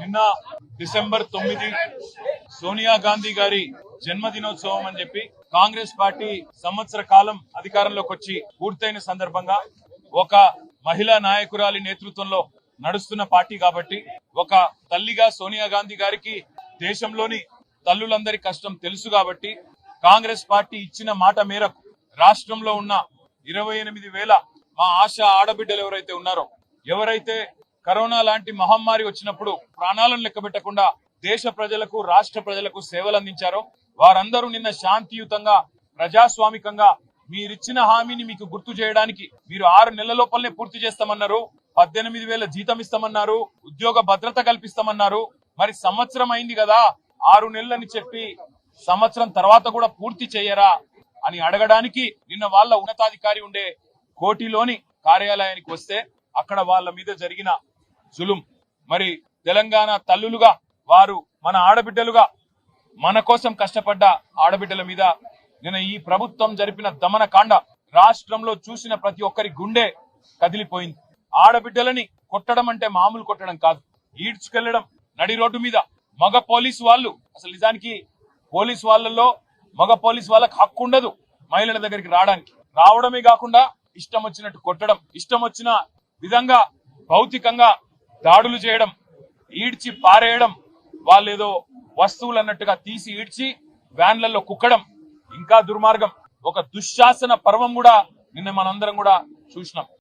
నిన్న డిసెంబర్ 9 సోనియా గాంధీ గారి జన్మదినోత్సవం అని చెప్పి కాంగ్రెస్ పార్టీ సంవత్సర కాలం అధికారంలోకి వచ్చి పూర్తయిన సందర్భంగా ఒక మహిళా నాయకురాలి నేతృత్వంలో నడుస్తున్న పార్టీ కాబట్టి ఒక తల్లిగా సోనియా గాంధీ గారికి దేశంలోని తల్లులందరి కష్టం తెలుసు కాబట్టి కాంగ్రెస్ పార్టీ ఇచ్చిన మాట మేరకు రాష్ట్రంలో ఉన్న 28,000 మా ఆశా ఆడబిడ్డలు ఎవరైతే ఉన్నారో, ఎవరైతే కరోనా లాంటి మహమ్మారి వచ్చినప్పుడు ప్రాణాలను లెక్కబెట్టకుండా దేశ ప్రజలకు రాష్ట్ర ప్రజలకు సేవలు అందించారో వారందరూ నిన్న శాంతియుతంగా ప్రజాస్వామికంగా మీరిచ్చిన హామీని మీకు గుర్తు చేయడానికి మీరు 6 నెలల లోపలనే పూర్తి చేస్తామన్నారు, 18,000 జీతం ఇస్తామన్నారు, ఉద్యోగ భద్రత కల్పిస్తామన్నారు. మరి సంవత్సరం అయింది కదా, 6 నెలలని చెప్పి సంవత్సరం తర్వాత కూడా పూర్తి చేయరా అని అడగడానికి నిన్న వాళ్ళ ఉన్నతాధికారి ఉండే కోటిలోని కార్యాలయానికి వస్తే అక్కడ వాళ్ళ మీద జరిగిన జులుం, మరి తెలంగాణ తల్లులుగా వారు మన ఆడబిడ్డలుగా మన కోసం కష్టపడ్డ ఆడబిడ్డల మీద నిన్న ఈ ప్రభుత్వం జరిపిన దమనకాండ రాష్ట్రంలో చూసిన ప్రతి ఒక్కరి గుండె కదిలిపోయింది. ఆడబిడ్డలని కొట్టడం అంటే మామూలు కొట్టడం కాదు, ఈడ్చుకెళ్లడం నడి రోడ్డు మీద. మగ పోలీసు వాళ్ళు, అసలు నిజానికి పోలీసు వాళ్ళలో మగ పోలీసు వాళ్ళకి హక్కు ఉండదు మహిళల దగ్గరికి రావడానికి. రావడమే కాకుండా ఇష్టం వచ్చినట్టు కొట్టడం, ఇష్టం వచ్చిన విధంగా భౌతికంగా దాడులు చేయడం, ఈడ్చి పారేయడం, వాళ్ళేదో వస్తువులు అన్నట్టుగా తీసి ఈడ్చి వ్యాన్లలో కుక్కడం, ఇంకా దుర్మార్గం. ఒక దుశ్శాసన పర్వం కూడా నిన్న మనందరం కూడా చూసినాం.